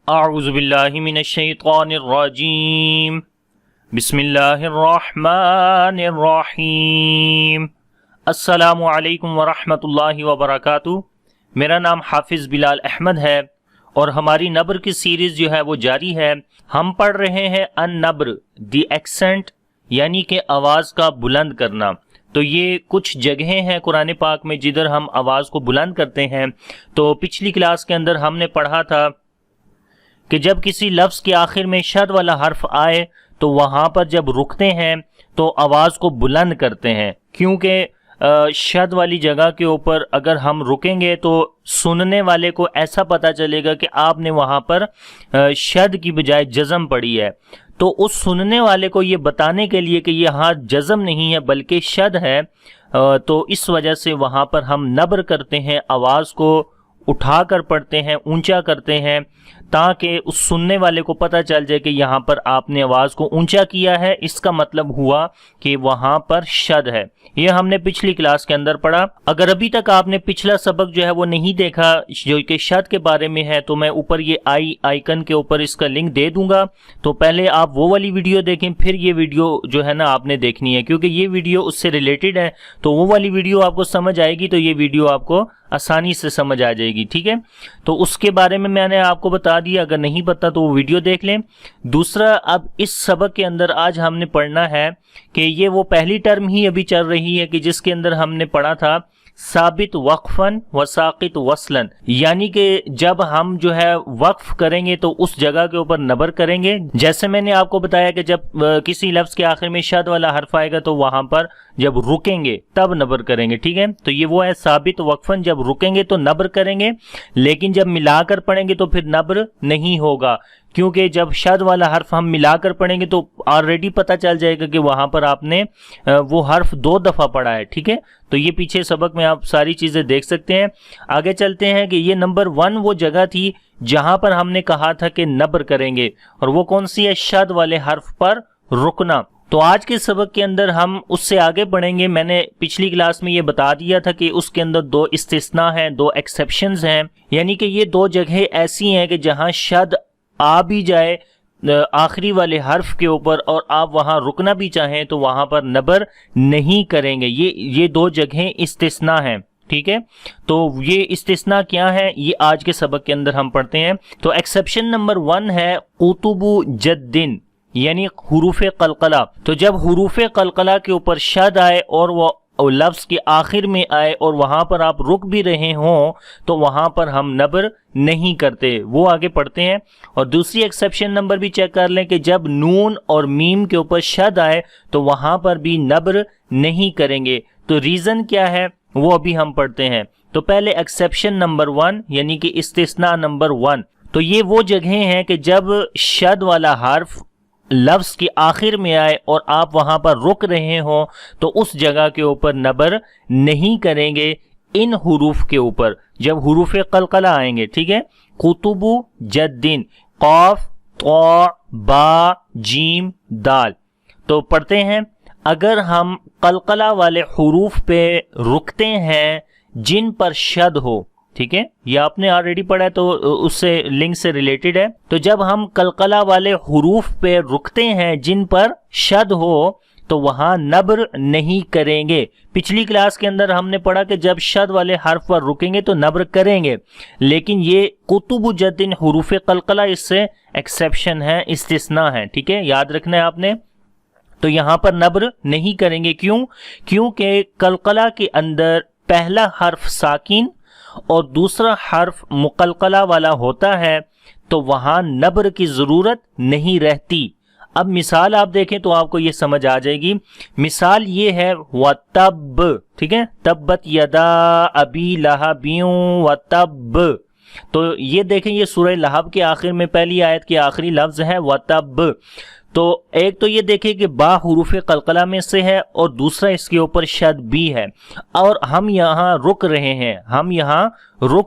اعوذ باللہ من الشیطان الرجیم بسم اللہ الرحمن الرحیم۔ السلام علیکم ورحمۃ اللہ وبرکاتہ۔ میرا نام حافظ بلال احمد ہے اور ہماری نبر کی سیریز جو ہے وہ جاری ہے۔ ہم پڑھ رہے ہیں ان نبر دی ایکسنٹ، یعنی کہ آواز کا بلند کرنا۔ تو یہ کچھ جگہیں ہیں قرآن پاک میں جدھر ہم آواز کو بلند کرتے ہیں۔ تو پچھلی کلاس کے اندر ہم نے پڑھا تھا کہ جب کسی لفظ کے آخر میں شد والا حرف آئے تو وہاں پر جب رکتے ہیں تو آواز کو بلند کرتے ہیں، کیونکہ شد والی جگہ کے اوپر اگر ہم رکیں گے تو سننے والے کو ایسا پتہ چلے گا کہ آپ نے وہاں پر شد کی بجائے جزم پڑھی ہے۔ تو اس سننے والے کو یہ بتانے کے لیے کہ یہاں جزم نہیں ہے بلکہ شد ہے، تو اس وجہ سے وہاں پر ہم نبر کرتے ہیں، آواز کو اٹھا کر پڑھتے ہیں، اونچا کرتے ہیں، تاکہ اس سننے والے کو پتہ چل جائے کہ یہاں پر آپ نے آواز کو اونچا کیا ہے، اس کا مطلب ہوا کہ وہاں پر شد ہے۔ یہ ہم نے پچھلی کلاس کے اندر پڑھا۔ اگر ابھی تک آپ نے پچھلا سبق جو ہے وہ نہیں دیکھا جو کہ شد کے بارے میں ہے، تو میں اوپر یہ آئیکن کے اوپر اس کا لنک دے دوں گا، تو پہلے آپ وہ والی ویڈیو دیکھیں، پھر یہ ویڈیو جو ہے نا آپ نے دیکھنی ہے، کیونکہ یہ ویڈیو اس سے ریلیٹڈ ہے۔ تو وہ والی ویڈیو آپ کو سمجھ آئے گی تو یہ ویڈیو آپ کو آسانی سے سمجھ آ جائے گی، ٹھیک ہے؟ تو اس کے بارے میں نے آپ کو بتا دیا، اگر نہیں پتا تو وہ ویڈیو دیکھ لیں۔ دوسرا، اب اس سبق کے اندر آج ہم نے پڑھنا ہے کہ یہ وہ پہلی ٹرم ہی ابھی چل رہی ہے کہ جس کے اندر ہم نے پڑھا تھا ثابت وقفاً و ساقط وصلاً، یعنی کہ جب ہم جو ہے وقف کریں گے تو اس جگہ کے اوپر نبر کریں گے۔ جیسے میں نے آپ کو بتایا کہ جب کسی لفظ کے آخر میں شد والا حرف آئے گا تو وہاں پر جب رکیں گے تب نبر کریں گے، ٹھیک ہے؟ تو یہ وہ ہے ثابت وقفاً، جب رکیں گے تو نبر کریں گے، لیکن جب ملا کر پڑھیں گے تو پھر نبر نہیں ہوگا، کیونکہ جب شد والا حرف ہم ملا کر پڑھیں گے تو آلریڈی پتہ چل جائے گا کہ وہاں پر آپ نے وہ حرف 2 دفعہ پڑھا ہے، ٹھیک ہے؟ تو یہ پیچھے سبق میں آپ ساری چیزیں دیکھ سکتے ہیں۔ آگے چلتے ہیں کہ یہ نمبر 1 وہ جگہ تھی جہاں پر ہم نے کہا تھا کہ نبر کریں گے، اور وہ کون سی ہے؟ شد والے حرف پر رکنا۔ تو آج کے سبق کے اندر ہم اس سے آگے بڑھیں گے۔ میں نے پچھلی کلاس میں یہ بتا دیا تھا کہ اس کے اندر 2 استثناء ہیں، 2 ایکسیپشنز ہیں، یعنی کہ یہ 2 جگہیں ایسی ہیں کہ جہاں شد آ بھی جائے آخری والے حرف کے اوپر اور آپ وہاں رکنا بھی چاہیں تو وہاں پر نبر نہیں کریں گے۔ یہ 2 جگہیں استثناء ہیں، ٹھیک ہے؟ تو یہ استثناء کیا ہے یہ آج کے سبق کے اندر ہم پڑھتے ہیں۔ تو ایکسیپشن نمبر 1 ہے قطب جدن، یعنی حروف قلقلہ۔ تو جب حروف قلقلہ کے اوپر شد آئے اور وہ لفظ کے آخر میں آئے اور وہاں پر آپ رک بھی رہے ہوں تو وہاں پر ہم نبر نہیں کرتے، وہ آگے پڑھتے ہیں۔ اور دوسری ایکسیپشن نمبر بھی چیک کر لیں کہ جب نون اور میم کے اوپر شد آئے تو وہاں پر بھی نبر نہیں کریں گے۔ تو ریزن کیا ہے وہ ابھی ہم پڑھتے ہیں۔ تو پہلے ایکسیپشن نمبر 1 یعنی کہ استثناء نمبر 1، تو یہ وہ جگہیں ہیں کہ جب شد والا حرف لفظ کے آخر میں آئے اور آپ وہاں پر رک رہے ہوں تو اس جگہ کے اوپر نبر نہیں کریں گے ان حروف کے اوپر جب حروف قلقلہ آئیں گے، ٹھیک ہے؟ قطب جدن، قاف، طا، با، جیم، دال۔ تو پڑھتے ہیں، اگر ہم قلقلہ والے حروف پہ رکتے ہیں جن پر شد ہو، ٹھیک ہے؟ یہ آپ نے آلریڈی پڑھا ہے تو اس سے لنک سے ریلیٹڈ ہے۔ تو جب ہم قلقلہ والے حروف پہ رکتے ہیں جن پر شد ہو تو وہاں نبر نہیں کریں گے۔ پچھلی کلاس کے اندر ہم نے پڑھا کہ جب شد والے حرف پر رکیں گے تو نبر کریں گے، لیکن یہ قطب جدن حروف قلقلہ اس سے ایکسیپشن ہے، استثناء ہے، ٹھیک ہے؟ یاد رکھنا ہے آپ نے۔ تو یہاں پر نبر نہیں کریں گے، کیونکہ قلقلہ کے اندر پہلا حرف ساکن اور دوسرا حرف مقلقلہ والا ہوتا ہے، تو وہاں نبر کی ضرورت نہیں رہتی۔ اب مثال آپ دیکھیں تو آپ کو یہ سمجھ آ جائے گی۔ مثال یہ ہے وَتَبْ، ٹھیک ہے؟ تبت یدا ابی لہب وَتَبْ۔ تو یہ دیکھیں، یہ سورہ لہب کے آخر میں پہلی آیت کے آخری لفظ ہے وَتَبْ۔ تو ایک تو یہ دیکھیں کہ با حروف قلقلہ میں سے ہے اور دوسرا اس کے اوپر شد بھی ہے، اور ہم یہاں رک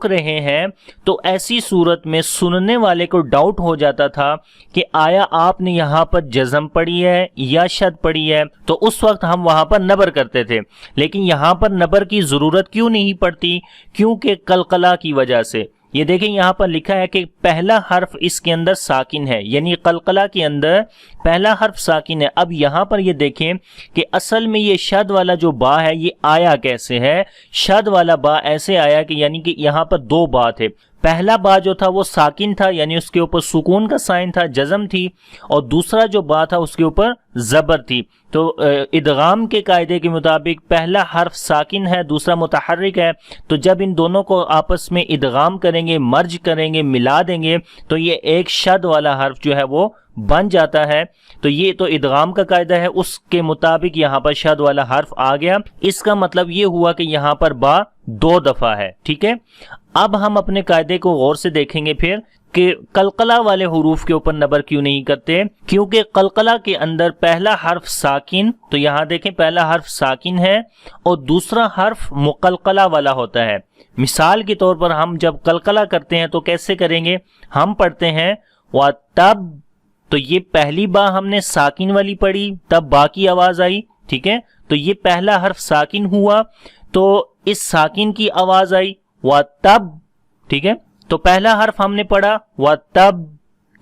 رہے ہیں تو ایسی صورت میں سننے والے کو ڈاؤٹ ہو جاتا تھا کہ آیا آپ نے یہاں پر جزم پڑھی ہے یا شد پڑھی ہے، تو اس وقت ہم وہاں پر نبر کرتے تھے۔ لیکن یہاں پر نبر کی ضرورت کیوں نہیں پڑتی؟ کیونکہ قلقلہ کی وجہ سے، یہ دیکھیں یہاں پر لکھا ہے کہ پہلا حرف اس کے اندر ساکن ہے، یعنی قلقلہ کے اندر پہلا حرف ساکن ہے۔ اب یہاں پر یہ دیکھیں کہ اصل میں یہ شد والا جو با ہے یہ آیا کیسے ہے؟ شد والا با ایسے آیا کہ یعنی کہ یہاں پر دو با تھے، پہلا با جو تھا وہ ساکن تھا، یعنی اس کے اوپر سکون کا سائن تھا، جزم تھی، اور دوسرا جو با تھا اس کے اوپر زبر تھی۔ تو ادغام کے قاعدے کے مطابق پہلا حرف ساکن ہے، دوسرا متحرک ہے، تو جب ان دونوں کو آپس میں ادغام کریں گے، مرج کریں گے، ملا دیں گے، تو یہ ایک شد والا حرف جو ہے وہ بن جاتا ہے۔ تو یہ تو ادغام کا قاعدہ ہے، اس کے مطابق یہاں پر شد والا حرف آ گیا۔ اس کا مطلب یہ ہوا کہ یہاں پر با دو دفعہ ہے، ٹھیک ہے۔ اب ہم اپنے قاعدے کو غور سے دیکھیں گے پھر کہ قلقلہ والے حروف کے اوپر نبر کیوں نہیں کرتے؟ کیونکہ قلقلہ کے اندر پہلا حرف ساکن، تو یہاں دیکھیں پہلا حرف ساکن ہے اور دوسرا حرف مقلقلہ والا ہوتا ہے۔ مثال کے طور پر ہم جب قلقلہ کرتے ہیں تو کیسے کریں گے؟ ہم پڑھتے ہیں وَتَب، تو یہ پہلی با ہم نے ساکن والی پڑھی، تب با کی آواز آئی، ٹھیک ہے، تو یہ پہلا حرف ساکن ہوا، تو اس ساکن کی آواز آئی وَتَب، ٹھیک ہے، تو پہلا حرف ہم نے پڑھا وَتَب،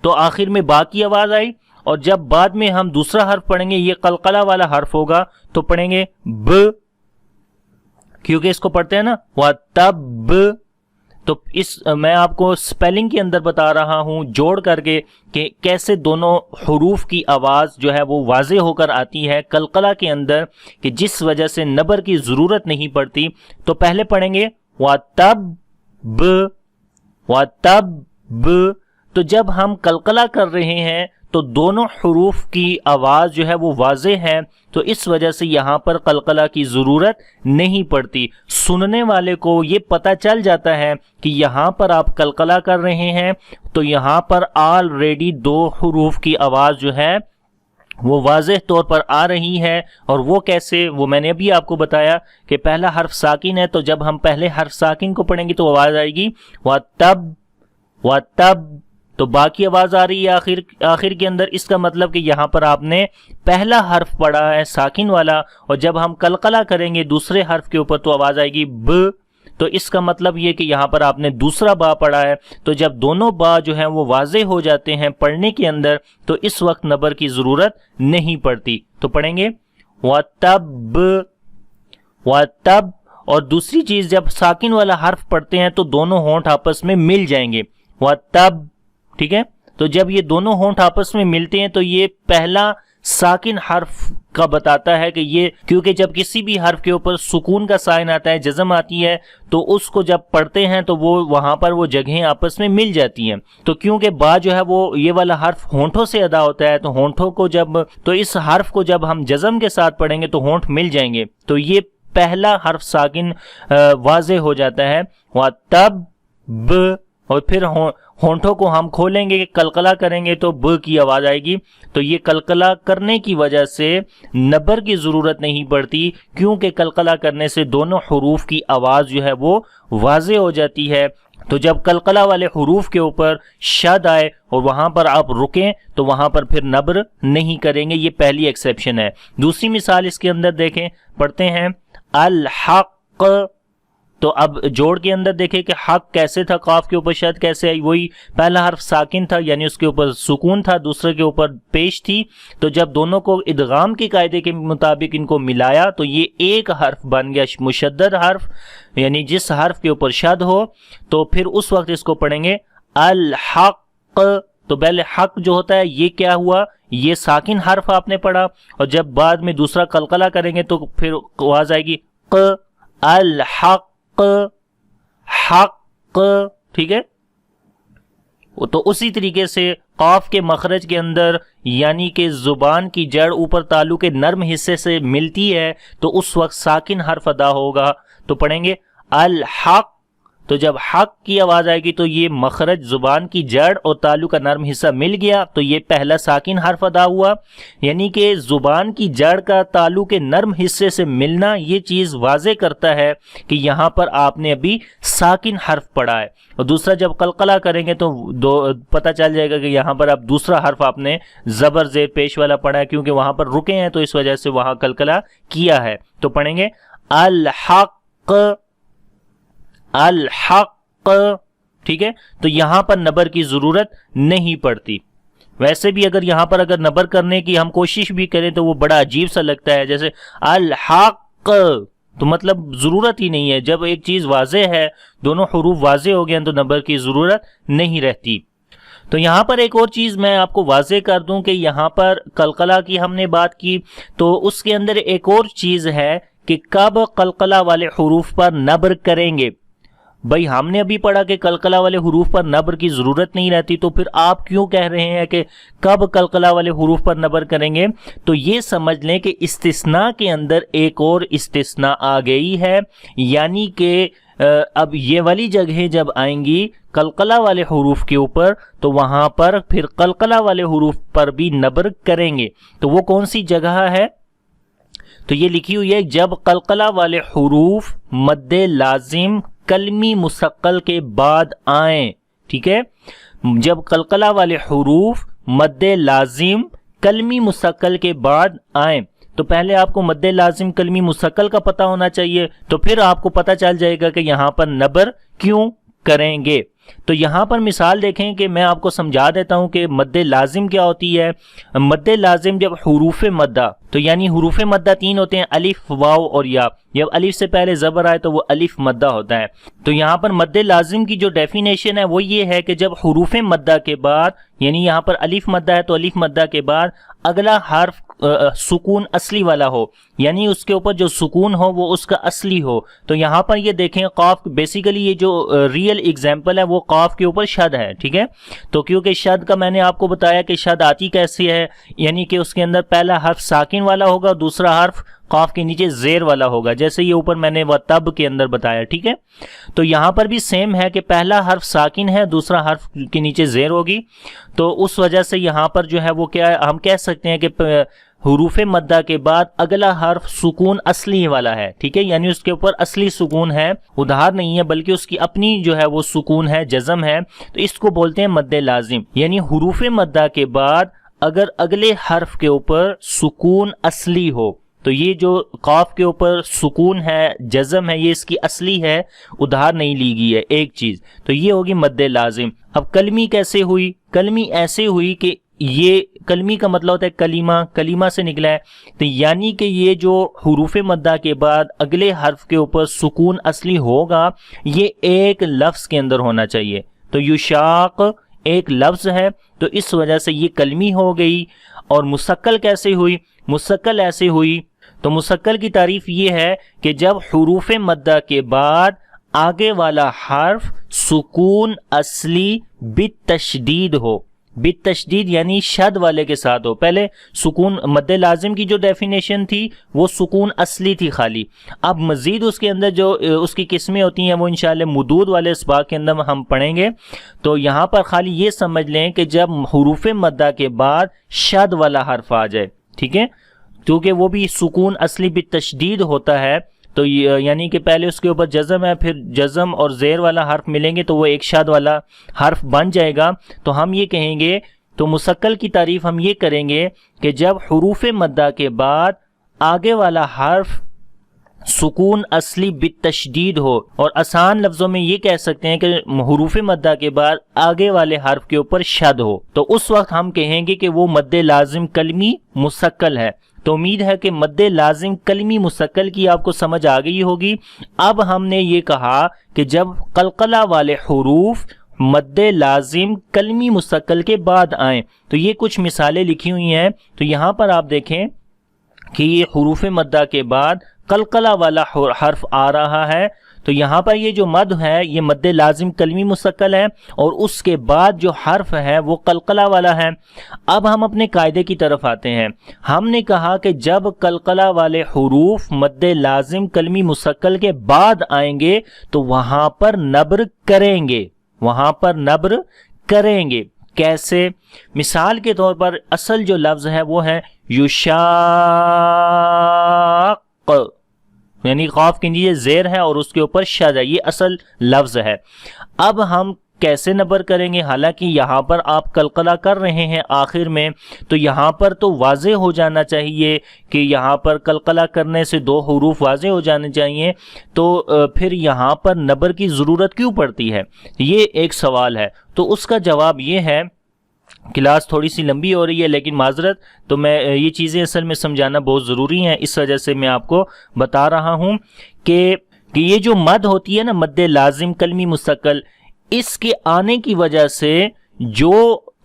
تو آخر میں با کی آواز آئی، اور جب بعد میں ہم دوسرا حرف پڑھیں گے، یہ قلقلہ والا حرف ہوگا، تو پڑھیں گے ب، کیونکہ اس کو پڑھتے ہیں نا وَتَب۔ تو میں آپ کو سپیلنگ کے اندر بتا رہا ہوں جوڑ کر کے کہ کیسے دونوں حروف کی آواز جو ہے وہ واضح ہو کر آتی ہے قلقلہ کے اندر، کہ جس وجہ سے نبر کی ضرورت نہیں پڑتی۔ تو پہلے پڑھیں گے وَتَب، وَتَب، تو جب ہم قلقلہ کر رہے ہیں تو دونوں حروف کی آواز جو ہے وہ واضح ہے، تو اس وجہ سے یہاں پر قلقلہ کی ضرورت نہیں پڑتی۔ سننے والے کو یہ پتہ چل جاتا ہے کہ یہاں پر آپ قلقلہ کر رہے ہیں، تو یہاں پر آلریڈی دو حروف کی آواز جو ہے وہ واضح طور پر آ رہی ہے، اور وہ کیسے؟ وہ میں نے ابھی آپ کو بتایا کہ پہلا حرف ساکن ہے، تو جب ہم پہلے حرف ساکن کو پڑھیں گے تو آواز آئے گی وَتَب، وَتَب، تو باقی آواز آ رہی ہے آخر کے اندر۔ اس کا مطلب کہ یہاں پر آپ نے پہلا حرف پڑھا ہے ساکن والا، اور جب ہم قلقلہ کریں گے دوسرے حرف کے اوپر تو آواز آئے گی ب، تو اس کا مطلب یہ کہ یہاں پر آپ نے دوسرا با پڑھا ہے۔ تو جب دونوں با جو ہیں وہ واضح ہو جاتے ہیں پڑھنے کے اندر، تو اس وقت نبر کی ضرورت نہیں پڑتی۔ تو پڑھیں گے وَتَب، وَتَب، اور دوسری چیز جب ساکن والا حرف پڑھتے ہیں تو دونوں ہونٹ آپس میں مل جائیں گے، وَتَب، ٹھیک ہے، تو جب یہ دونوں ہونٹ آپس میں ملتے ہیں تو یہ پہلا ساکن حرف کا بتاتا ہے کہ یہ، کیونکہ جب کسی بھی حرف کے اوپر سکون کا سائن آتا ہے، جزم آتی ہے، تو اس کو جب پڑھتے ہیں تو وہ وہاں پر وہ جگہیں آپس میں مل جاتی ہیں۔ تو کیونکہ با جو ہے وہ یہ والا حرف ہونٹوں سے ادا ہوتا ہے، تو ہونٹوں کو تو اس حرف کو جب ہم جزم کے ساتھ پڑھیں گے تو ہونٹ مل جائیں گے، تو یہ پہلا حرف ساکن واضح ہو جاتا ہے وَتَب، اور پھر ہونٹوں کو ہم کھولیں گے، قلقلہ کریں گے تو ب کی آواز آئے گی۔ تو یہ قلقلہ کرنے کی وجہ سے نبر کی ضرورت نہیں پڑتی، کیونکہ قلقلہ کرنے سے دونوں حروف کی آواز جو ہے وہ واضح ہو جاتی ہے۔ تو جب قلقلہ والے حروف کے اوپر شد آئے اور وہاں پر آپ رکیں تو وہاں پر پھر نبر نہیں کریں گے، یہ پہلی ایکسیپشن ہے۔ دوسری مثال اس کے اندر دیکھیں، پڑھتے ہیں الحق، تو اب جوڑ کے اندر دیکھیں کہ حق کیسے تھا، قاف کے اوپر شد کیسے آئی؟ وہی پہلا حرف ساکن تھا، یعنی اس کے اوپر سکون تھا، دوسرے کے اوپر پیش تھی، تو جب دونوں کو ادغام کے قاعدے کے مطابق ان کو ملایا تو یہ ایک حرف بن گیا، مشدد حرف، یعنی جس حرف کے اوپر شد ہو، تو پھر اس وقت اس کو پڑھیں گے الحق۔ تو پہلے حق جو ہوتا ہے یہ کیا ہوا؟ یہ ساکن حرف آپ نے پڑھا، اور جب بعد میں دوسرا قلقلہ کریں گے تو پھر آواز آئے گی ق، الحق، حق، ٹھیک ہے۔ تو اسی طریقے سے قاف کے مخرج کے اندر، یعنی کہ زبان کی جڑ اوپر تالو کے نرم حصے سے ملتی ہے، تو اس وقت ساکن حرف ادا ہوگا، تو پڑھیں گے الحق۔ تو جب حق کی آواز آئے گی تو یہ مخرج زبان کی جڑ اور تالو کا نرم حصہ مل گیا، تو یہ پہلا ساکن حرف ادا ہوا، یعنی کہ زبان کی جڑ کا تالو کے نرم حصے سے ملنا یہ چیز واضح کرتا ہے کہ یہاں پر آپ نے ابھی ساکن حرف پڑھا ہے۔ اور دوسرا جب قلقلہ کریں گے تو پتہ چل جائے گا کہ یہاں پر اب دوسرا حرف آپ نے زبر زیر پیش والا پڑھا ہے، کیونکہ وہاں پر رکے ہیں تو اس وجہ سے وہاں قلقلہ کیا ہے۔ تو پڑھیں گے الحق، الحق، ٹھیک ہے، تو یہاں پر نبر کی ضرورت نہیں پڑتی۔ ویسے بھی اگر یہاں پر اگر نبر کرنے کی ہم کوشش بھی کریں تو وہ بڑا عجیب سا لگتا ہے، جیسے الحق، تو مطلب ضرورت ہی نہیں ہے۔ جب ایک چیز واضح ہے، دونوں حروف واضح ہو گئے ہیں، تو نبر کی ضرورت نہیں رہتی۔ تو یہاں پر ایک اور چیز میں آپ کو واضح کر دوں کہ یہاں پر قلقلہ کی ہم نے بات کی، تو اس کے اندر ایک اور چیز ہے کہ کب قلقلہ والے حروف پر نبر کریں گے۔ بھائی ہم نے ابھی پڑھا کہ قلقلہ والے حروف پر نبر کی ضرورت نہیں رہتی، تو پھر آپ کیوں کہہ رہے ہیں کہ کب قلقلہ والے حروف پر نبر کریں گے؟ تو یہ سمجھ لیں کہ استثناء کے اندر ایک اور استثناء آ گئی ہے، یعنی کہ اب یہ والی جگہیں جب آئیں گی قلقلہ والے حروف کے اوپر، تو وہاں پر پھر قلقلہ والے حروف پر بھی نبر کریں گے۔ تو وہ کون سی جگہ ہے؟ تو یہ لکھی ہوئی ہے، جب قلقلہ والے حروف مد لازم کلمی مستقل کے بعد آئیں، ٹھیک ہے، جب قلقلہ والے حروف مد لازم کلمی مستقل کے بعد آئیں، تو پہلے آپ کو مد لازم کلمی مستقل کا پتہ ہونا چاہیے، تو پھر آپ کو پتہ چل جائے گا کہ یہاں پر نبر کیوں کریں گے۔ تو یہاں پر مثال دیکھیں کہ میں آپ کو سمجھا دیتا ہوں کہ مد لازم کیا ہوتی ہے۔ مد لازم جب حروف مدہ، تو یعنی حروف مدہ تین ہوتے ہیں، الف، واو اور یا۔ جب الف سے پہلے زبر آئے تو وہ الف مدہ ہوتا ہے۔ تو یہاں پر مد لازم کی جو ڈیفینیشن ہے وہ یہ ہے کہ جب حروف مدہ کے بعد، یعنی یہاں پر الف مدہ ہے تو الف مدہ کے بعد اگلا حرف سکون اصلی والا ہو، یعنی اس کے اوپر جو سکون ہو وہ اس کا اصلی ہو۔ تو یہاں پر یہ دیکھیں قاف، بیسیکلی یہ جو ریئل ایگزامپل ہے وہ قاف کے اوپر شد ہے، ٹھیک ہے۔ تو کیونکہ شد کا میں نے آپ کو بتایا کہ شد آتی کیسی ہے، یعنی کہ اس کے اندر پہلا حرف ساکن والا ہوگا، دوسرا حرف قاف کے نیچے زیر والا ہوگا، جیسے یہ اوپر میں نے وَتَب کے اندر بتایا، ٹھیک ہے۔ تو یہاں پر بھی سیم ہے کہ پہلا حرف ساکن ہے، دوسرا حرف کے نیچے زیر ہوگی، تو اس وجہ سے یہاں پر جو ہے وہ کیا ہے، ہم کہہ سکتے ہیں کہ حروف مدہ کے بعد اگلا حرف سکون اصلی والا ہے، ٹھیک ہے، یعنی اس کے اوپر اصلی سکون ہے، ادھار نہیں ہے، بلکہ اس کی اپنی جو ہے وہ سکون ہے، جزم ہے، تو اس کو بولتے ہیں مد لازم۔ یعنی حروف مدہ کے بعد اگر اگلے حرف کے اوپر سکون اصلی ہو، تو یہ جو قاف کے اوپر سکون ہے، جزم ہے، یہ اس کی اصلی ہے، ادھار نہیں لی گئی ہے ایک چیز، تو یہ ہوگی مد لازم۔ اب کلمی کیسے ہوئی؟ کلمی ایسے ہوئی کہ یہ کلمی کا مطلب ہوتا ہے کلمہ، کلمہ سے نکلا ہے، تو یعنی کہ یہ جو حروف مدہ کے بعد اگلے حرف کے اوپر سکون اصلی ہوگا، یہ ایک لفظ کے اندر ہونا چاہیے۔ تو یشاق ایک لفظ ہے، تو اس وجہ سے یہ کلمی ہو گئی۔ اور مستقل کیسے ہوئی؟ مستقل ایسے ہوئی، تو مستقل کی تعریف یہ ہے کہ جب حروف مدہ کے بعد آگے والا حرف سکون اصلی بالتشدید ہو، بالتشدید یعنی شد والے کے ساتھ ہو۔ پہلے سکون مد لازم کی جو ڈیفینیشن تھی وہ سکون اصلی تھی خالی، اب مزید اس کے اندر جو اس کی قسمیں ہوتی ہیں وہ انشاءاللہ مدود والے اسباق کے اندر ہم پڑھیں گے۔ تو یہاں پر خالی یہ سمجھ لیں کہ جب حروف مدہ کے بعد شد والا حرف آ جائے، ٹھیک ہے، کیونکہ وہ بھی سکون اصلی بالتشدید ہوتا ہے، تو یعنی کہ پہلے اس کے اوپر جزم ہے، پھر جزم اور زیر والا حرف ملیں گے تو وہ ایک شد والا حرف بن جائے گا، تو ہم یہ کہیں گے، تو مستقل کی تعریف ہم یہ کریں گے کہ جب حروف مدہ کے بعد آگے والا حرف سکون اصلی بالتشدید ہو، اور آسان لفظوں میں یہ کہہ سکتے ہیں کہ حروف مدہ کے بعد آگے والے حرف کے اوپر شد ہو، تو اس وقت ہم کہیں گے کہ وہ مد لازم کلمی مستقل ہے۔ تو امید ہے کہ مد لازم کلمی مستقل کی آپ کو سمجھ آ گئی ہوگی۔ اب ہم نے یہ کہا کہ جب قلقلہ والے حروف مد لازم کلمی مستقل کے بعد آئیں، تو یہ کچھ مثالیں لکھی ہوئی ہیں، تو یہاں پر آپ دیکھیں کہ یہ حروف مدہ کے بعد قلقلہ والا حرف آ رہا ہے، تو یہاں پر یہ جو مد ہے یہ مد لازم کلمی مستقل ہے، اور اس کے بعد جو حرف ہے وہ قلقلہ والا ہے۔ اب ہم اپنے قاعدے کی طرف آتے ہیں۔ ہم نے کہا کہ جب قلقلہ والے حروف مد لازم کلمی مستقل کے بعد آئیں گے تو وہاں پر نبر کریں گے، وہاں پر نبر کریں گے۔ کیسے؟ مثال کے طور پر اصل جو لفظ ہے وہ ہے یشاق، یعنی قاف کے نیچے زیر ہے اور اس کے اوپر شد ہے، یہ اصل لفظ ہے۔ اب ہم کیسے نبر کریں گے؟ حالانکہ یہاں پر آپ قلقلہ کر رہے ہیں آخر میں، تو یہاں پر تو واضح ہو جانا چاہیے کہ یہاں پر قلقلہ کرنے سے 2 حروف واضح ہو جانے چاہیے، تو پھر یہاں پر نبر کی ضرورت کیوں پڑتی ہے؟ یہ ایک سوال ہے۔ تو اس کا جواب یہ ہے، کلاس تھوڑی سی لمبی ہو رہی ہے لیکن معذرت، تو میں یہ چیزیں اصل میں سمجھانا بہت ضروری ہیں، اس وجہ سے میں آپ کو بتا رہا ہوں کہ یہ جو مد ہوتی ہے نا، مد لازم کلمی مستقل، اس کے آنے کی وجہ سے جو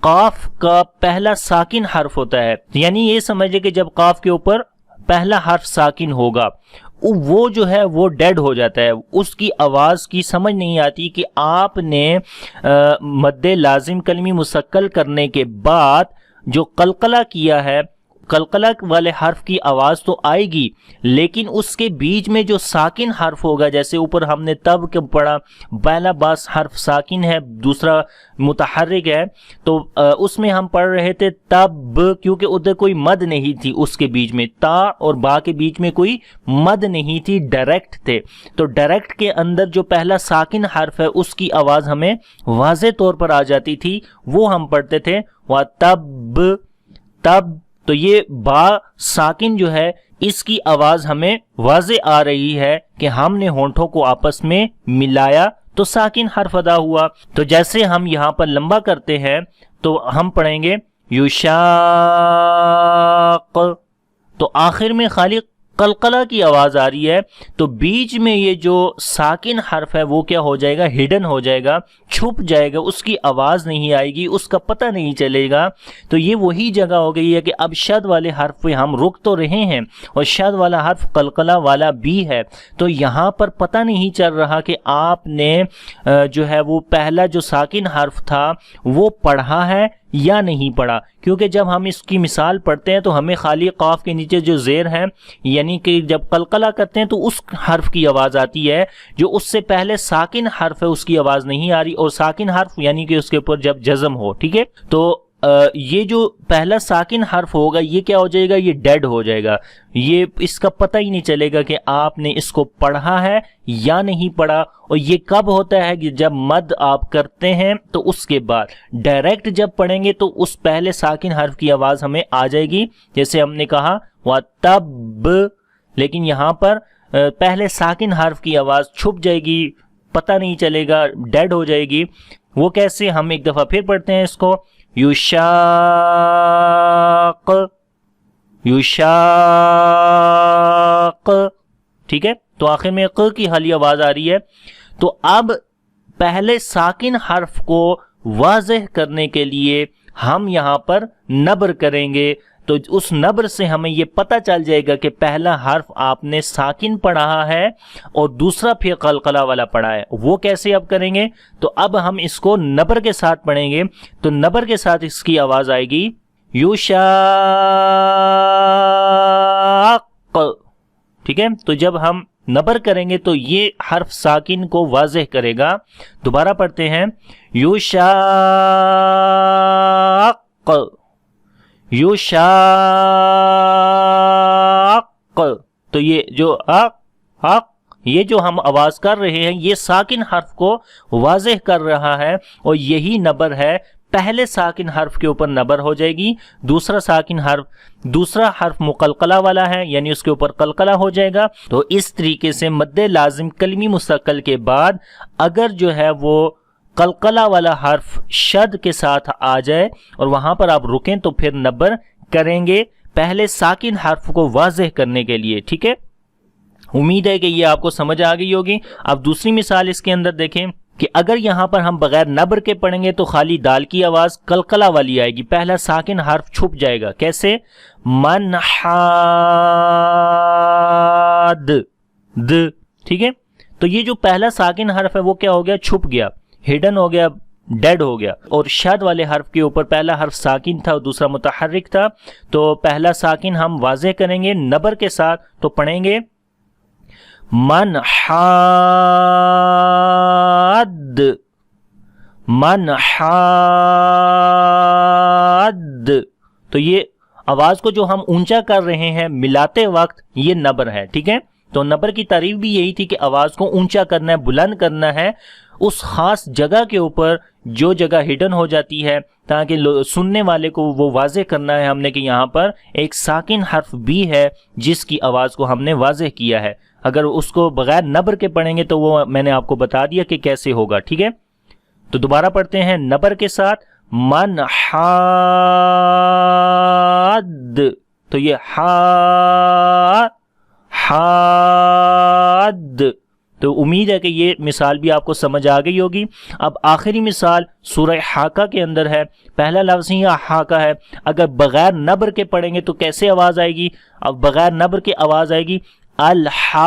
قاف کا پہلا ساکن حرف ہوتا ہے، یعنی یہ سمجھے کہ جب قاف کے اوپر پہلا حرف ساکن ہوگا، وہ جو ہے وہ ڈیڈ ہو جاتا ہے، اس کی آواز کی سمجھ نہیں آتی کہ آپ نے مد لازم کلمی مستقل کرنے کے بعد جو قلقلہ کیا ہے، قلقلہ والے حرف کی آواز تو آئے گی، لیکن اس کے بیچ میں جو ساکن حرف ہوگا، جیسے اوپر ہم نے تب کے پڑھا، پہلا باس حرف ساکن ہے، دوسرا متحرک ہے، تو اس میں ہم پڑھ رہے تھے تب، کیونکہ ادھر کوئی مد نہیں تھی، اس کے بیچ میں تا اور با کے بیچ میں کوئی مد نہیں تھی، ڈائریکٹ تھے، تو ڈائریکٹ کے اندر جو پہلا ساکن حرف ہے اس کی آواز ہمیں واضح طور پر آ جاتی تھی، وہ ہم پڑھتے تھے وَتَبْ، تب، تو یہ با ساکن جو ہے اس کی آواز ہمیں واضح آ رہی ہے کہ ہم نے ہونٹوں کو آپس میں ملایا تو ساکن حرف ادا ہوا۔ تو جیسے ہم یہاں پر لمبا کرتے ہیں تو ہم پڑھیں گے یشاق، تو آخر میں خالی قلقلہ کی آواز آ رہی ہے، تو بیچ میں یہ جو ساکن حرف ہے وہ کیا ہو جائے گا؟ ہڈن ہو جائے گا، چھپ جائے گا، اس کی آواز نہیں آئے گی، اس کا پتہ نہیں چلے گا۔ تو یہ وہی جگہ ہو گئی ہے کہ اب شد والے حرف پہ ہم رک تو رہے ہیں، اور شد والا حرف قلقلہ والا بھی ہے، تو یہاں پر پتہ نہیں چل رہا کہ آپ نے جو ہے وہ پہلا جو ساکن حرف تھا وہ پڑھا ہے یا نہیں پڑھا، کیونکہ جب ہم اس کی مثال پڑھتے ہیں تو ہمیں خالی قاف کے نیچے جو زیر ہے، یعنی کہ جب قلقلہ کرتے ہیں تو اس حرف کی آواز آتی ہے، جو اس سے پہلے ساکن حرف ہے اس کی آواز نہیں آ رہی، اور ساکن حرف یعنی کہ اس کے اوپر جب جزم ہو، ٹھیک ہے، تو یہ جو پہلا ساکن حرف ہوگا یہ کیا ہو جائے گا؟ یہ ڈیڈ ہو جائے گا، یہ اس کا پتہ ہی نہیں چلے گا کہ آپ نے اس کو پڑھا ہے یا نہیں پڑھا۔ اور یہ کب ہوتا ہے؟ کہ جب مد آپ کرتے ہیں تو اس کے بعد ڈائریکٹ جب پڑھیں گے تو اس پہلے ساکن حرف کی آواز ہمیں آ جائے گی، جیسے ہم نے کہا وَتَبْ، لیکن یہاں پر پہلے ساکن حرف کی آواز چھپ جائے گی، پتہ نہیں چلے گا، ڈیڈ ہو جائے گی۔ وہ کیسے؟ ہم ایک دفعہ پھر پڑھتے ہیں اس کو، یشاق، یشاق، ٹھیک ہے، تو آخر میں ق کی حالی آواز آ رہی ہے۔ تو اب پہلے ساکن حرف کو واضح کرنے کے لیے ہم یہاں پر نبر کریں گے، تو اس نبر سے ہمیں یہ پتہ چل جائے گا کہ پہلا حرف آپ نے ساکن پڑھا ہے اور دوسرا پھر قلقلہ والا پڑھا ہے۔ وہ کیسے اب کریں گے؟ تو اب ہم اس کو نبر کے ساتھ پڑھیں گے، تو نبر کے ساتھ اس کی آواز آئے گی یشاق، ٹھیک ہے، تو جب ہم نبر کریں گے تو یہ حرف ساکن کو واضح کرے گا۔ دوبارہ پڑھتے ہیں یشاق، یشاق، تو یہ جو یہ جو ہم آواز کر رہے ہیں یہ ساکن حرف کو واضح کر رہا ہے، اور یہی نبر ہے، پہلے ساکن حرف کے اوپر نبر ہو جائے گی، دوسرا حرف مقلقلہ والا ہے یعنی اس کے اوپر قلقلہ ہو جائے گا۔ تو اس طریقے سے مد لازم کلمی مستقل کے بعد اگر جو ہے وہ قلقلہ والا حرف شد کے ساتھ آ جائے اور وہاں پر آپ رکیں تو پھر نبر کریں گے پہلے ساکن حرف کو واضح کرنے کے لیے، ٹھیک ہے۔ امید ہے کہ یہ آپ کو سمجھ آ گئی ہوگی۔ اب دوسری مثال اس کے اندر دیکھیں کہ اگر یہاں پر ہم بغیر نبر کے پڑھیں گے تو خالی دال کی آواز قلقلہ والی آئے گی، پہلا ساکن حرف چھپ جائے گا۔ کیسے؟ من حاد، ٹھیک ہے، تو یہ جو پہلا ساکن حرف ہے وہ کیا ہو گیا؟ چھپ گیا، ہڈن ہو گیا، ڈیڈ ہو گیا۔ اور شد والے حرف کے اوپر پہلا حرف ساکن تھا اور دوسرا متحرک تھا، تو پہلا ساکن ہم واضح کریں گے نبر کے ساتھ، تو پڑھیں گے من حاد، من حاد، تو یہ آواز کو جو ہم اونچا کر رہے ہیں ملاتے وقت یہ نبر ہے، ٹھیک ہے۔ تو نبر کی تعریف بھی یہی تھی کہ آواز کو اونچا کرنا ہے، بلند کرنا ہے، اس خاص جگہ کے اوپر جو جگہ ہڈن ہو جاتی ہے تاکہ سننے والے کو وہ واضح کرنا ہے ہم نے کہ یہاں پر ایک ساکن حرف بھی ہے جس کی آواز کو ہم نے واضح کیا ہے. اگر اس کو بغیر نبر کے پڑھیں گے تو وہ میں نے آپ کو بتا دیا کہ کیسے ہوگا. ٹھیک ہے, تو دوبارہ پڑھتے ہیں نبر کے ساتھ. من حاد, تو یہ حاد, تو امید ہے کہ یہ مثال بھی آپ کو سمجھ آ گئی ہوگی. اب آخری مثال سورہ حاقہ کے اندر ہے. پہلا لفظ ہی حاقہ ہے. اگر بغیر نبر کے پڑھیں گے تو کیسے آواز آئے گی؟ اب بغیر نبر کے آواز آئے گی الحاقۃ.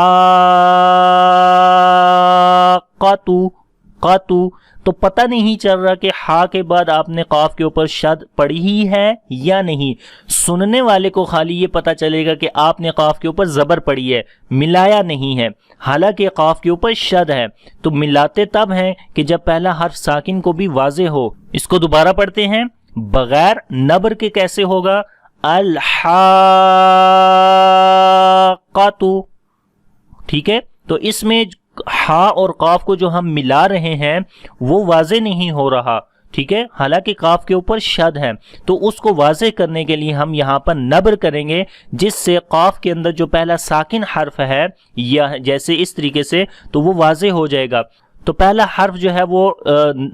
تو پتہ نہیں چل رہا کہ ہا کے بعد آپ نے قاف کے اوپر شد پڑھی ہی ہے یا نہیں. سننے والے کو خالی یہ پتہ چلے گا کہ آپ نے قاف کے اوپر زبر پڑھی ہے, ملایا نہیں ہے, حالانکہ قاف کے اوپر شد ہے. تو ملاتے تب ہیں کہ جب پہلا حرف ساکن کو بھی واضح ہو. اس کو دوبارہ پڑھتے ہیں. بغیر نبر کے کیسے ہوگا؟ الحاقۃ. ٹھیک ہے, تو اس میں ہا اور قاف کو جو ہم ملا رہے ہیں وہ واضح نہیں ہو رہا. ٹھیک ہے, حالانکہ قاف کے اوپر شد ہے. تو اس کو واضح کرنے کے لیے ہم یہاں پر نبر کریں گے, جس سے قاف کے اندر جو پہلا ساکن حرف ہے یا جیسے اس طریقے سے, تو وہ واضح ہو جائے گا. تو پہلا حرف جو ہے وہ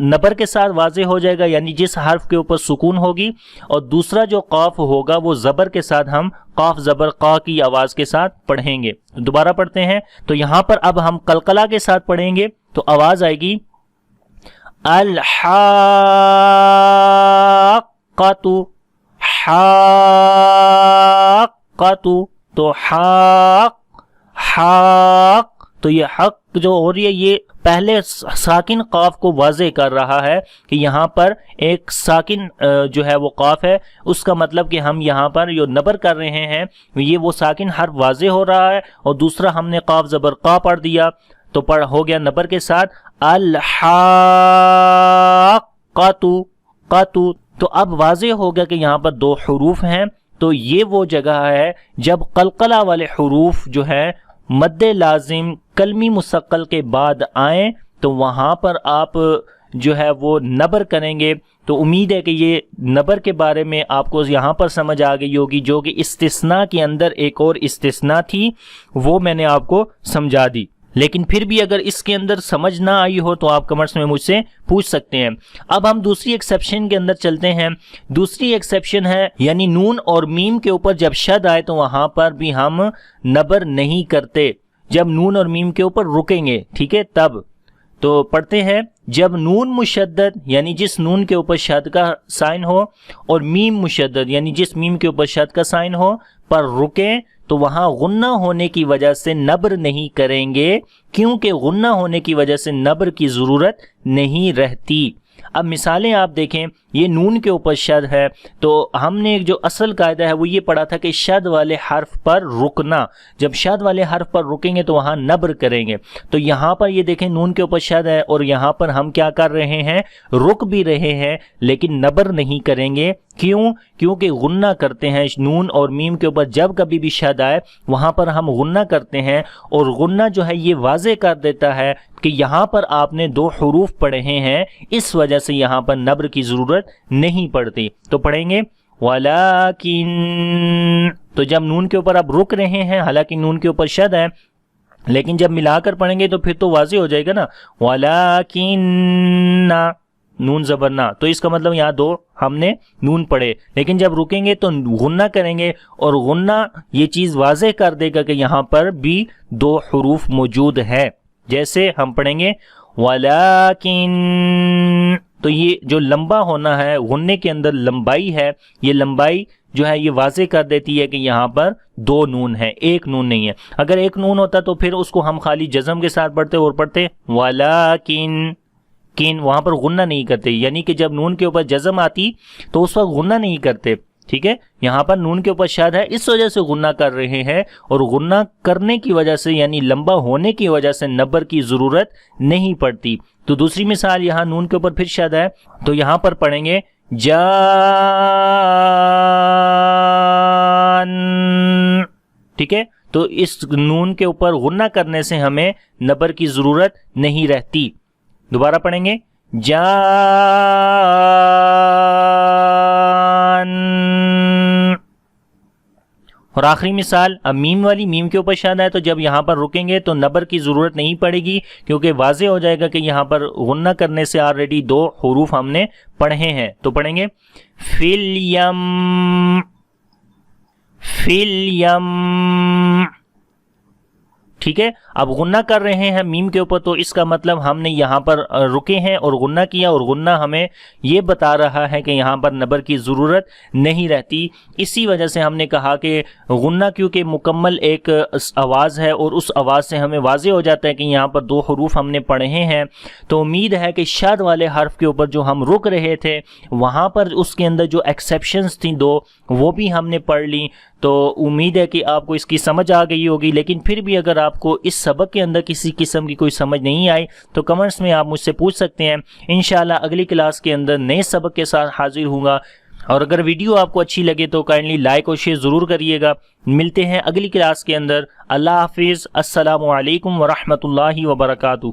نبر کے ساتھ واضح ہو جائے گا, یعنی جس حرف کے اوپر سکون ہوگی, اور دوسرا جو قاف ہوگا وہ زبر کے ساتھ ہم قاف زبر قا کی آواز کے ساتھ پڑھیں گے. دوبارہ پڑھتے ہیں. تو یہاں پر اب ہم قلقلہ کے ساتھ پڑھیں گے تو آواز آئے گی الحاقۃ. حاقۃ, تو حاق, تو یہ حق جو ہو رہی ہے یہ پہلے ساکن قاف کو واضح کر رہا ہے کہ یہاں پر ایک ساکن جو ہے وہ قاف ہے. اس کا مطلب کہ ہم یہاں پر جو نبر کر رہے ہیں یہ وہ ساکن حرف واضح ہو رہا ہے, اور دوسرا ہم نے قاف زبر قا پڑھ دیا تو ہو گیا نبر کے ساتھ الحاقۃ. تو اب واضح ہو گیا کہ یہاں پر دو حروف ہیں. تو یہ وہ جگہ ہے جب قلقلہ والے حروف جو ہے مد لازم کلمی مثقل کے بعد آئیں تو وہاں پر آپ جو ہے وہ نبر کریں گے. تو امید ہے کہ یہ نبر کے بارے میں آپ کو یہاں پر سمجھ آ گئی ہوگی, جو کہ استثناء کے اندر ایک اور استثناء تھی وہ میں نے آپ کو سمجھا دی. لیکن پھر بھی اگر اس کے اندر سمجھ نہ آئی ہو تو آپ کمنٹس میں مجھ سے پوچھ سکتے ہیں. اب ہم دوسری ایکسیپشن کے اندر چلتے ہیں. دوسری ایکسیپشن ہے یعنی نون اور میم کے اوپر جب شد آئے تو وہاں پر بھی ہم نبر نہیں کرتے, جب نون اور میم کے اوپر رکیں گے. ٹھیک ہے, تب تو پڑھتے ہیں. جب نون مشدد یعنی جس نون کے اوپر شد کا سائن ہو, اور میم مشدد یعنی جس میم کے اوپر شد کا سائن ہو پر رکیں تو وہاں غنہ ہونے کی وجہ سے نبر نہیں کریں گے, کیونکہ غنہ ہونے کی وجہ سے نبر کی ضرورت نہیں رہتی. اب مثالیں آپ دیکھیں, یہ نون کے اوپر شد ہے تو ہم نے ایک جو اصل قاعدہ ہے وہ یہ پڑھا تھا کہ شد والے حرف پر رکنا, جب شد والے حرف پر رکیں گے تو وہاں نبر کریں گے. تو یہاں پر یہ دیکھیں نون کے اوپر شد ہے اور یہاں پر ہم کیا کر رہے ہیں, رک بھی رہے ہیں لیکن نبر نہیں کریں گے. کیوں؟ کیونکہ غنہ کرتے ہیں نون اور میم کے اوپر, جب کبھی بھی شد آئے وہاں پر ہم غنہ کرتے ہیں, اور غنہ جو ہے یہ واضح کر دیتا ہے کہ یہاں پر آپ نے دو حروف پڑھے ہیں, اس وجہ سے یہاں پر نبر کی ضرورت نہیں پڑتی. تو پڑھیں گے وَلَكِن, تو جب نون کے اوپر آپ رک رہے ہیں حالانکہ نون کے اوپر شد ہے, لیکن جب ملا کر پڑھیں گے تو پھر تو واضح ہو جائے گا نا, وَلَكِنَّ نون زبر نہ, تو اس کا مطلب یہاں دو ہم نے نون پڑھے, لیکن جب رکیں گے تو غنہ کریں گے, اور غنہ یہ چیز واضح کر دے گا کہ یہاں پر بھی دو حروف موجود ہے. جیسے ہم پڑھیں گے وَلَكِن, تو یہ جو لمبا ہونا ہے غنے کے اندر لمبائی ہے, یہ لمبائی جو ہے یہ واضح کر دیتی ہے کہ یہاں پر دو نون ہے, ایک نون نہیں ہے. اگر ایک نون ہوتا تو پھر اس کو ہم خالی جزم کے ساتھ پڑھتے اور پڑھتے وَلَكِن, وہاں پر غنہ نہیں کرتے, یعنی کہ جب نون کے اوپر جزم آتی تو اس وقت غنہ نہیں کرتے. ٹھیک ہے, یہاں پر نون کے اوپر شاد ہے اس وجہ سے غنہ کر رہے ہیں, اور غنہ کرنے کی وجہ سے یعنی لمبا ہونے کی وجہ سے نبر کی ضرورت نہیں پڑتی. تو دوسری مثال, یہاں نون کے اوپر پھر شاد ہے تو یہاں پر پڑھیں گے جان. ٹھیک ہے, تو اس نون کے اوپر غنہ کرنے سے ہمیں نبر کی ضرورت نہیں رہتی. دوبارہ پڑھیں گے جان. اور آخری مثال، اب میم والی میم کے اوپر شاد ہے تو جب یہاں پر رکیں گے تو نبر کی ضرورت نہیں پڑے گی، کیونکہ واضح ہو جائے گا کہ یہاں پر غنہ کرنے سے آلریڈی 2 حروف ہم نے پڑھے ہیں. تو پڑھیں گے فِلْيَمْ. ٹھیک ہے، اب غنہ کر رہے ہیں میم کے اوپر تو اس کا مطلب ہم نے یہاں پر رکے ہیں اور غنہ کیا، اور غنہ ہمیں یہ بتا رہا ہے کہ یہاں پر نبر کی ضرورت نہیں رہتی. اسی وجہ سے ہم نے کہا کہ غنہ کیونکہ مکمل ایک آواز ہے اور اس آواز سے ہمیں واضح ہو جاتا ہے کہ یہاں پر 2 حروف ہم نے پڑھے ہیں، تو امید ہے کہ شاد والے حرف کے اوپر جو ہم رک رہے تھے وہاں پر اس کے اندر جو ایکسیپشنز تھیں 2 وہ بھی ہم نے پڑھ لیں. تو امید ہے کہ آپ کو اس کی سمجھ آ گئی ہوگی، لیکن پھر بھی اگر آپ کو اس سبق کے اندر کسی قسم کی کوئی سمجھ نہیں آئی تو کمنٹس میں آپ مجھ سے پوچھ سکتے ہیں. انشاءاللہ اگلی کلاس کے اندر نئے سبق کے ساتھ حاضر ہوں گا. اور اگر ویڈیو آپ کو اچھی لگے تو کائنڈلی لائک اور شیئر ضرور کریے گا. ملتے ہیں اگلی کلاس کے اندر. اللہ حافظ. السلام علیکم ورحمۃ اللہ وبرکاتہ.